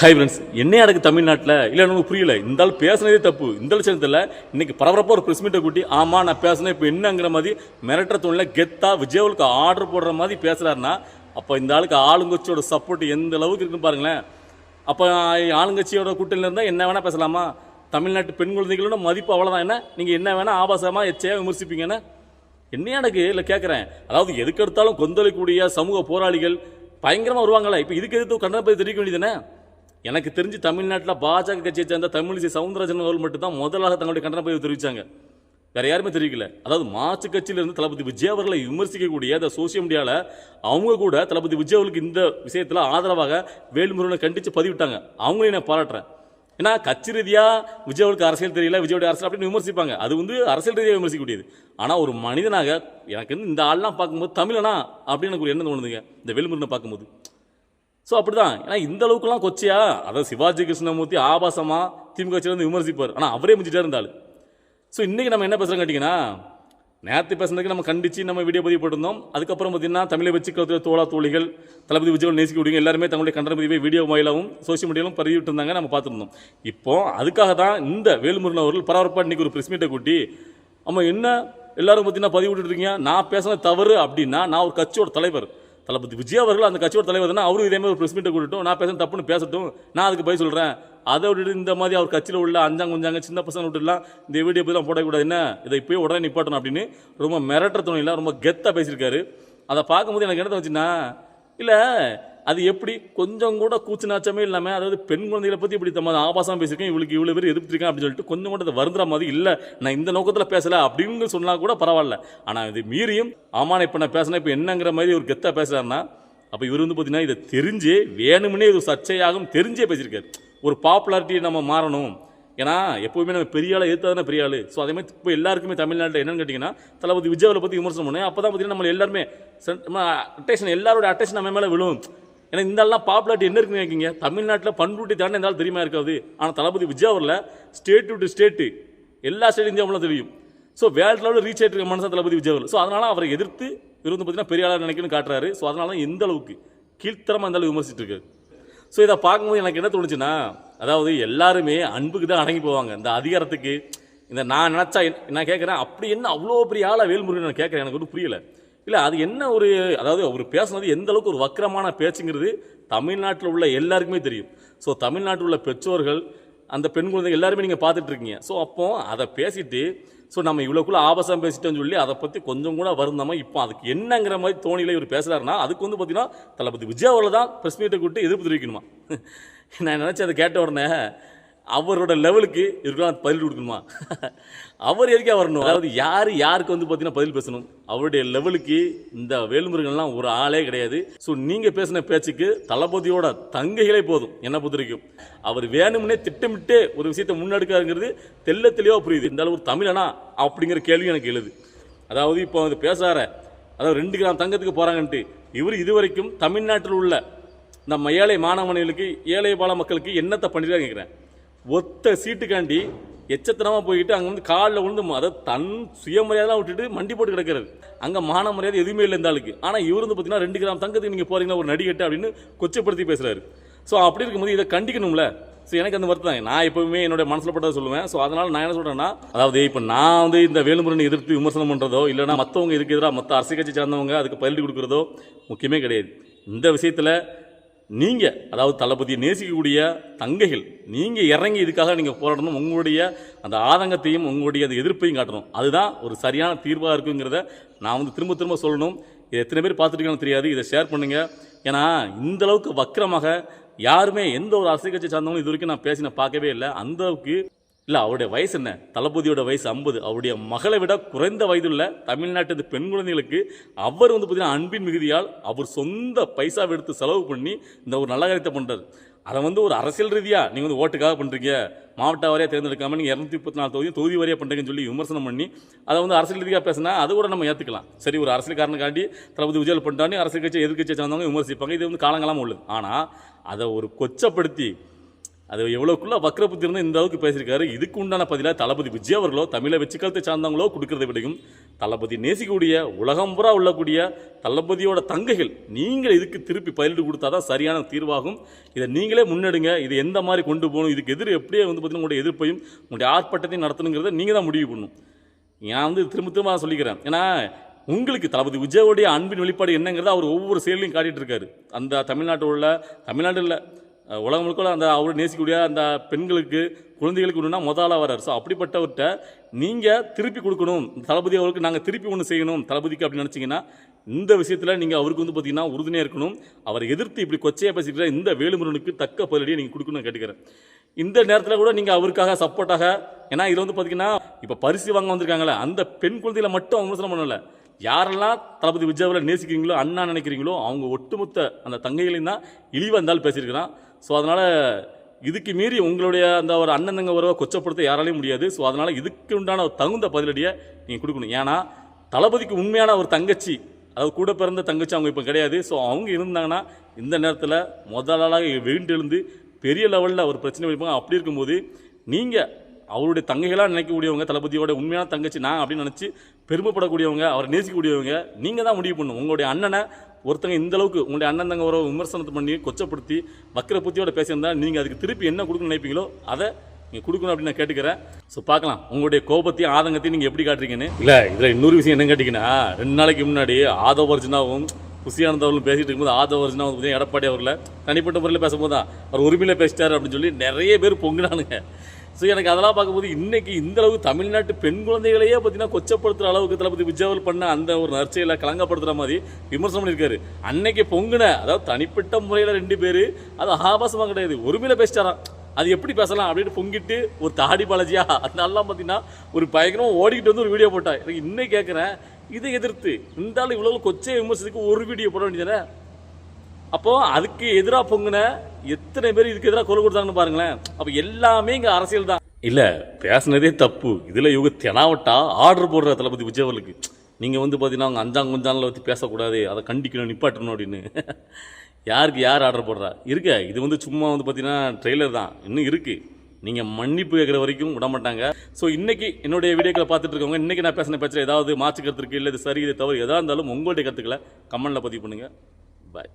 Hi friends, என்ன நடக்கு தமிழ்நாட்டில் இல்லை எனக்கு புரியல. இந்த ஆள் பேசுனதே தப்பு. இந்த ஆள் சேர்ந்ததில்ல. இன்னைக்கு பரபரப்பாக ஒரு ப்ரெஸ் மீட்டை கூட்டி ஆமாம் நான் பேசுனேன் இப்போ என்னங்கிற மாதிரி மிரட்டுற தோணில் கெத்தா விஜயவுக்கு ஆர்டர் போடுற மாதிரி பேசுகிறாருன்னா அப்போ இந்த ஆளுக்கு ஆளுங்கட்சியோட சப்போர்ட் எந்த அளவுக்கு இருக்குன்னு பாருங்களேன். அப்போ ஆளுங்கட்சியோட கூட்டணியில் இருந்தால் என்ன வேணால் பேசலாமா? தமிழ்நாட்டு பெண் குழந்தைகளோட மதிப்பு அவ்வளோதான். என்ன நீங்கள் என்ன வேணால் ஆபாசமாக எச்சையாக விமர்சிப்பீங்கன்னு என்ன எனக்கு இல்லை கேட்குறேன். அதாவது எதுக்கு எடுத்தாலும் கொந்தளிக்கூடிய சமூக போராளிகள் பயங்கரமாக வருவாங்களே. இப்போ இதுக்கு எதிர்த்து கண்டனத்தை தெரிவிக்க வேண்டியதுதானே? எனக்கு தெரிஞ்சு தமிழ்நாட்டில் பாஜக கட்சியை சேர்ந்த தமிழிசை சவுந்தரராஜன் அவர்கள் மட்டும்தான் முதலாக தங்களுடைய கண்டன பதிவு தெரிவித்தாங்க. வேற யாருமே தெரிவிக்கல. அதாவது மாற்று கட்சியிலிருந்து தளபதி விஜய் அவர்களை விமர்சிக்கக்கூடிய அந்த சோசியல் மீடியாவில் அவங்க கூட தளபதி விஜய் அவர்களுக்கு இந்த விஷயத்தில் ஆதரவாக வேல்முருகனை கண்டித்து பதிவிட்டாங்க. அவங்களையும் நான் பாராட்டுறேன். ஏன்னா கட்சி ரீதியாக விஜய் அவர்களுக்கு அரசியல் தெரியல, விஜயோட அரசியல் அப்படின்னு விமர்சிப்பாங்க. அது அரசியல் ரீதியாக விமர்சிக்கக்கூடியது. ஆனால் ஒரு மனிதனாக எனக்கு இந்த ஆள்லாம் பார்க்கும்போது தமிழனா அப்படின்னு எனக்கு ஒரு எண்ணம் தோணுதுங்க இந்த வேல்முருகனை பார்க்கும்போது. ஸோ அப்படி தான். ஏன்னா இந்த அளவுக்குலாம் கொச்சியா, அதாவது சிவாஜி கிருஷ்ணமூர்த்தி ஆபாசமாக திமுக கட்சியிலேருந்து விமர்சிப்பார். ஆனால் அவரே முடிச்சுட்டே இருந்தாலும். ஸோ இன்றைக்கி நம்ம என்ன பேசுகிறோம் கேட்டிங்கன்னா, நேற்று பேசுனதுக்கு நம்ம கண்டித்து நம்ம வீடியோ பதிவு போட்டிருந்தோம். அதுக்கப்புறம் பார்த்தீங்கன்னா தமிழை வச்சு கருத்து தோழா தோழிகள் தளபதி விஜய் நேசிக்கக்கூடிய எல்லாருமே தங்களுடைய கண்டன பதிவை வீடியோ வாயிலாகவும் சோசியல் மீடியாவும் பதிவிட்டு இருந்தாங்க, நம்ம பார்த்துருந்தோம். இப்போ அதுக்காக தான் இந்த வேல்முருகன் அவர்கள் பரபரப்பாக இன்றைக்கி ஒரு ப்ரெஸ் மீட்டை கூட்டி நம்ம என்ன எல்லாரும் பார்த்தீங்கன்னா பதிவு விட்டுருக்கீங்க, நான் பேசுனது தவறு அப்படின்னா நான் ஒரு கட்சியோட தலைவர் தளபதி விஜய் அவர்கள் அந்த கட்சியோட தலைவர் தானே, அவரும் இதே மாதிரி ஒரு ப்ரெஸ் மீட்டை கூட்டட்டும், நான் பேச தப்புன்னு பேசட்டும், நான் அதுக்கு போய் சொல்கிறேன். அதை விட்டுட்டு இந்த மாதிரி அவர் கட்சியில் உள்ள அஞ்சாங்க சின்ன பசங்க விட்டுலாம் இந்த வீடியோ போய் தான் போடக்கூடாது, என்ன இதை இப்போயே உடனே நிப்பாட்டணும் அப்படின்னு ரொம்ப மிரட்டுற துணையில் ரொம்ப கெத்தாக பேசியிருக்காரு. அதை பார்க்கும்போது எனக்கு என்ன தோணுச்சுன்னா, இல்லை அது எப்படி கொஞ்சம் கூட கூச்சு நாச்சமே இல்லாமல், அதாவது பெண் குழந்தைகளை பற்றி இப்படி தம்ம ஆபாசமாக பேசியிருக்கேன், இவளுக்கு இவ்வளோ பேர் எதிர்த்திருக்கேன் அப்படின்னு சொல்லிட்டு கொஞ்சம் கூட அதை வருந்துற மாதிரி இல்லை, நான் இந்த நோக்கத்தில் பேசலை அப்படின்னு சொன்னால் கூட பரவாயில்ல. ஆனால் இது மீறியும் ஆமாம் இப்போ நான் பேசினேன் இப்போ என்னங்கிற மாதிரி ஒரு கெத்தாக பேசுகிறாருன்னா, அப்போ இவர் பார்த்தீங்கன்னா இதை தெரிஞ்சே வேணுமுன்னே இது சர்ச்சையாகவும் தெரிஞ்சே பேசியிருக்காரு. ஒரு பாப்புலாரிட்டியை நம்ம மாறணும். ஏன்னா எப்போவுமே நம்ம பெரிய ஆளை எதிர்த்தாதானே பெரிய ஆள். ஸோ அதே மாதிரி இப்போ எல்லாருக்குமே தமிழ்நாட்டில் என்னென்னு கேட்டிங்கன்னா தளபதி விஜய் பற்றி விமர்சனம் பண்ணேன். அப்போ தான் பார்த்தீங்கன்னா நம்ம எல்லாருமே அட்டேஷன் எல்லாரோட அட்டேஷன் நம்ம மேலே விழும். ஏன்னா இந்த ஆள்லாம் பாப்புலாரிட்டி என்ன இருக்குன்னு கேட்குங்க, தமிழ்நாட்டில் பண்ருட்டி தானே இருந்தாலும் தெரியுமா இருக்காது. ஆனால் தளபதி விஜய் அவரில் ஸ்டேட் டு ஸ்டேட்டு எல்லா ஸ்டேட் இந்தியாவில் தெரியும். ஸோ வேர்ல்டு லெவலில் ரீச் ஆகிட்டு இருக்க மனுஷன் தளபதி விஜய் அவர்கள். ஸோ அதனால் அவரை எதிர்த்து இருந்து பார்த்தீங்கன்னா பெரிய ஆளாக நினைக்கணும்னு காட்டுறாரு. ஸோ அதனால தான் எந்த அளவுக்கு கீழ்த்தரமாக இந்த அளவுக்கு விமர்சிட்டு இருக்காரு. ஸோ இதை பார்க்கும்போது எனக்கு என்ன தோணுச்சுன்னா, அதாவது எல்லாருமே அன்புக்கு தான் அடங்கி போவாங்க, இந்த அதிகாரத்துக்கு. இந்த நான் நினச்சா நான் கேட்குறேன், அப்படி என்ன அவ்வளோ பெரிய ஆளாக வேல்முருகன் நான் கேட்குறேன், எனக்கு ஒன்றும் புரியலை. இல்லை அது என்ன ஒரு, அதாவது அவர் பேசுனது எந்த அளவுக்கு ஒரு வக்கரமான பேச்சுங்கிறது தமிழ்நாட்டில் உள்ள எல்லாருக்குமே தெரியும். ஸோ தமிழ்நாட்டில் உள்ள பெற்றோர்கள் அந்த பெண் குழந்தைகள் எல்லாருமே நீங்கள் பார்த்துட்டு இருக்கீங்க. ஸோ அப்போ அதை பேசிட்டு ஸோ நம்ம இவ்வளோக்குள்ள ஆபாசம் பேசிட்டோன்னு சொல்லி அதை பற்றி கொஞ்சம் கூட வருந்தாமல் இப்போ அதுக்கு என்னங்கிற மாதிரி தோணியில் இவர் பேசுகிறாருன்னா அதுக்கு பார்த்தீங்கன்னா தளபதி விஜய் அவர்கள் தான் ப்ரெஸ் மீட்டை கூட்டி எதிர்ப்பு தெரிவிக்கணுமா? நான் நினச்சி அதை கேட்ட உடனே அவரோட லெவலுக்கு இவருக்கெல்லாம் பதில் கொடுக்கணுமா? அவர் எதுக்கே வரணும்? அதாவது யாருக்கு பார்த்தீங்கன்னா பதில் பேசணும்? அவருடைய லெவலுக்கு இந்த வேல்முருகன்லாம் ஒரு ஆளே கிடையாது. ஸோ நீங்கள் பேசின பேச்சுக்கு தளபதியோட தங்கைகளே போதும் என்ன பொறுத்திருக்கும். அவர் வேணும்னே திட்டமிட்டு ஒரு விஷயத்தை முன்னெடுக்காருங்கிறது தெளிவாக புரியுது. இந்த அளவு தமிழனா அப்படிங்கிற கேள்வி எனக்கு எழுது. அதாவது இப்போ அது பேசார, அதாவது 2 கிராம் தங்கத்துக்கு போகிறாங்கன்ட்டு இவர் இதுவரைக்கும் தமிழ்நாட்டில் உள்ள நம்ம ஏழை மாணவர்களுக்கு ஏழை பால மக்களுக்கு என்னத்தை பண்ணிட்டு கேட்குறேன். ஒத்த சீட்டுக்காண்டி எச்சத்தனமாக போய்கிட்டு அங்கே காலில் விழுந்து அதை தன் சுயமரியாதைலாம் விட்டுட்டு மண்டி போட்டு கிடக்கிறாரு. அங்கே மான மரியாதை எதுவுமே இல்லை இந்த ஆளுக்கு. ஆனால் இவர் பார்த்தீங்கன்னா 2 கிராம் தங்கத்துக்கு நீங்கள் போகிறீங்கன்னா ஒரு நடிகட்டு அப்படின்னு கொச்சப்படுத்தி பேசுகிறாரு. ஸோ அப்படி இருக்கும்போது இதை கண்டிக்கணும்ல. ஸோ எனக்கு அந்த வருத்தம் தான். நான் எப்போவுமே என்னோட மனசில் பட்டதை சொல்லுவேன். ஸோ அதனால் நான் என்ன சொல்கிறேன்னா, அதாவது இப்போ நான் இந்த வேல்முருகனை எதிர்த்து விமர்சனம் பண்ணுறதோ இல்லைனா மற்றவங்க இதுக்கு எதிராக மற்ற அரசியல் கட்சி சார்ந்தவங்க அதுக்கு பதில் கொடுக்குறதோ முக்கியமே கிடையாது. இந்த விஷயத்தில் நீங்கள், அதாவது தளபதியை நேசிக்கக்கூடிய தங்கைகள், நீங்கள் இறங்கி இதுக்காக நீங்கள் போராடணும். உங்களுடைய அந்த ஆதங்கத்தையும் உங்களுடைய அந்த எதிர்ப்பையும் காட்டணும். அதுதான் ஒரு சரியான தீர்வாக இருக்குங்கிறத நான் திரும்ப சொல்லணும். இதை எத்தனை பேர் பார்த்துருக்காங்கன்னு தெரியாது. இதை ஷேர் பண்ணுங்கள். ஏன்னா இந்த அளவுக்கு வக்கரமாக யாருமே எந்த ஒரு அரசியல் கட்சி சார்ந்தவங்களும் இது வரைக்கும் நான் பார்க்கவே இல்லை. அந்த அளவுக்கு இல்லை. அவருடைய வயசு என்ன? தளபதியோட வயசு 50. அவருடைய மகளை விட குறைந்த வயதுள்ள தமிழ்நாட்டு பெண் குழந்தைகளுக்கு அவர் பார்த்தீங்கன்னா அன்பின் மிகுதியால் அவர் சொந்த பைசாவை எடுத்து செலவு பண்ணி இந்த ஒரு நல்ல காரியத்தை பண்ணுறாரு. அதை ஒரு அரசியல் ரீதியாக நீங்கள் ஓட்டுக்காக பண்ணுறீங்க, மாவட்ட வாரியாக தேர்ந்தெடுக்காமல் நீங்கள் 234 தொகுதி வாரியாக பண்ணுறீங்கன்னு சொல்லி விமர்சனம் பண்ணி அதை அரசியல் ரீதியாக பேசினா அது கூட நம்ம ஏற்றுக்கலாம். சரி, ஒரு அரசியல்காரனுக்காண்டி தளபதி விஜய் பண்ணிட்டான்னு அரசியல் கட்சி எதிர்கட்சியை சார்ந்தவங்க விமர்சிப்பாங்க. இது காலங்காலமாக உள்ளது. ஆனால் அதை ஒரு கொச்சப்படுத்தி அது எவ்வளோக்குள்ள வக்ர புத்தி இருந்தால் இந்த அளவுக்கு பேசியிருக்காரு. இதுக்கு உண்டான பதிலாக தளபதி விஜய் அவர்களோ தமிழை வெச்சிக்கலத்தை சார்ந்தவங்களோ கொடுக்கறத விடையும் தளபதி நேசிக்கக்கூடிய உலகம் பூரா உள்ளக்கூடிய தளபதியோட தங்கைகள் நீங்கள் இதுக்கு திருப்பி பதிலீடு கொடுத்தா தான் சரியான தீர்வாகும். இதை நீங்களே முன்னெடுங்க. இது எந்த மாதிரி கொண்டு போகணும், இதுக்கு எப்படியே பார்த்தீங்கன்னா உங்களுடைய எதிர்ப்பையும் உங்களுடைய ஆர்ப்பாட்டத்தையும் நடத்தணுங்கிறத நீங்கள் தான் முடிவு பண்ணணும். நான் திரும்ப திரும்ப சொல்லிக்கிறேன். ஏன்னா உங்களுக்கு தளபதி விஜயோடைய அன்பின் வெளிப்பாடு என்னங்கிறத அவர் ஒவ்வொரு செயலையும் காட்டிகிட்டு இருக்காரு. அந்த தமிழ்நாடு இல்லை உலகம் முழுக்க அந்த அவரை நேசிக்கக்கூடிய அந்த பெண்களுக்கு குழந்தைகளுக்கு ஒன்றுனா முதலாக வரார். ஸோ அப்படிப்பட்டவர்கிட்ட நீங்கள் திருப்பி கொடுக்கணும், தளபதி அவருக்கு நாங்கள் திருப்பி ஒன்று செய்யணும் தளபதிக்கு அப்படின்னு நினச்சிங்கன்னா இந்த விஷயத்தில் நீங்கள் அவருக்கு பார்த்தீங்கன்னா உறுதுணையாக இருக்கணும். அவரை எதிர்த்து இப்படி கொச்சையாக பேசிக்கிற இந்த வேலுமுருகனுக்கு தக்க பதிலடியை நீங்கள் கொடுக்கணும்னு கேட்டுக்கிறேன். இந்த நேரத்தில் கூட நீங்கள் அவருக்காக சப்போர்ட்டாக, ஏன்னா இதில் பார்த்தீங்கன்னா இப்போ பரிசு வாங்க வந்திருக்காங்களே அந்த பெண் குழந்தைகளை மட்டும் அவங்க விமர்சனம் பண்ணலை. யாரெல்லாம் தளபதி விஜயாவில் நேசிக்கிறீங்களோ அண்ணா நினைக்கிறீங்களோ அவங்க ஒட்டுமொத்த அந்த தங்கைகளையும் தான் இழிவாக இருந்தாலும் பேசியிருக்கிறான். ஸோ அதனால் இதுக்கு மீறி உங்களுடைய அந்த ஒரு அண்ணன் தங்க உறவை கொச்சப்படுத்த யாராலையும் முடியாது. ஸோ அதனால் இதுக்கு உண்டான ஒரு தகுந்த பதிலடியை நீங்கள் கொடுக்கணும். ஏன்னா தளபதிக்கு உண்மையான ஒரு தங்கச்சி, அதாவது கூட பிறந்த தங்கச்சி அவங்க இப்போ கிடையாது. ஸோ அவங்க இருந்தாங்கன்னா இந்த நேரத்தில் முதலாளாக எழுந்து பெரிய லெவலில் ஒரு பிரச்சனை வைப்பாங்க. அப்படி இருக்கும்போது நீங்கள் அவருடைய தங்கைகளாக நினைக்கக்கூடியவங்க, தளபதியோட உண்மையான தங்கச்சி நான் அப்படின்னு நினச்சி பெருமைப்படக்கூடியவங்க, அவரை நேசிக்கக்கூடியவங்க நீங்கள் தான் முடிவு பண்ணணும். உங்களுடைய அண்ணனை ஒருத்தங்க இந்த அளவுக்கு உங்களுடைய அண்ணன் தங்க ஒரு விமர்சனத்தை பண்ணி கொச்சப்படுத்தி வக்கர புத்தியோட பேசியிருந்தா நீங்கள் அதுக்கு திருப்பி என்ன கொடுக்கணும்னு நினைப்பீங்களோ அதை நீங்கள் கொடுக்கணும் அப்படின்னு நான் கேட்டுக்கிறேன். ஸோ பார்க்கலாம் உங்களுடைய கோபத்தையும் ஆதங்கத்தையும் நீங்கள் எப்படி காட்டுறீங்கன்னு. இல்லை இதில் இன்னொரு விஷயம் என்ன கேட்டிங்கன்னா, 2 நாளைக்கு முன்னாடி ஆதவர்ஜனாவும் புசியானந்தவர்களும் பேசிகிட்டு இருக்கும்போது ஆதவர்ஜனா வந்து எடப்பாடி அவர்களை தனிப்பட்ட முறையில் பேசும்போது தான் அவர் உரிமையில் பேசிட்டார் அப்படின்னு சொல்லி நிறைய பேர் பொங்குனானுங்க. ஸோ எனக்கு அதெல்லாம் பார்க்கும்போது இன்றைக்கி இந்தளவுக்கு தமிழ்நாட்டு பெண் குழந்தைகளையே பார்த்தீங்கன்னா கொச்சப்படுத்துகிற அளவுக்கு தளபதி விஜய் பண்ண அந்த ஒரு நற்செயலை கலங்கப்படுத்துகிற மாதிரி விமர்சனம் பண்ணியிருக்காரு. அன்னைக்கு பொங்குன, அதாவது தனிப்பட்ட முறையில் 2 பேர் அது ஆபாசமாக கிடையாது, உரிமையில் பேசிட்டாராம். அது எப்படி பேசலாம் அப்படின்னு பொங்கிட்டு ஒரு தாடி பாலாஜியா அதனாலாம் பார்த்தீங்கன்னா ஒரு பயங்கரமாக ஓடிக்கிட்டு வந்து ஒரு வீடியோ போட்டா. எனக்கு இன்னும் கேட்குறேன், இதை எதிர்த்து இந்த ஆள் இவ்வளோ கொச்சை விமர்சனத்துக்கு ஒரு வீடியோ போட வேண்டியதானே? அப்போது அதுக்கு எதிராக பொங்குன எத்தனை பேர் இதுக்கு எதிராக குரல் கொடுத்தாங்கன்னு பாருங்களேன். அப்போ எல்லாமே இங்கே அரசியல் தான். இல்லை பேசுனதே தப்பு. இதில் இவங்க தெனாவட்டா ஆர்டர் போடுற தளபதி விஜய் அவர்களுக்கு நீங்கள் பார்த்தீங்கன்னா அவங்க அஞ்சாங்க கொஞ்சானில் வச்சு பேசக்கூடாது, அதை கண்டிக்கணும், நிப்பாட்டணும் அப்படின்னு யாருக்கு யார் ஆர்டர் போடுறா இருக்க? இது சும்மா பார்த்தீங்கன்னா ட்ரெய்லர் தான், இன்னும் இருக்குது. நீங்கள் மன்னிப்பு கேட்குற வரைக்கும் விட மாட்டாங்க. ஸோ இன்றைக்கி என்னுடைய வீடியோக்களை பார்த்துட்டு இருக்கவங்க இன்றைக்கி நான் பேசின பேச்சுல ஏதாவது மாற்று கருத்து இருக்குது, இல்லை இது சரி இது தவறு எதாக இருந்தாலும் உங்களுடைய கருத்துக்களை கமெண்ட்டில் பதிவு பண்ணுங்கள். பாய்.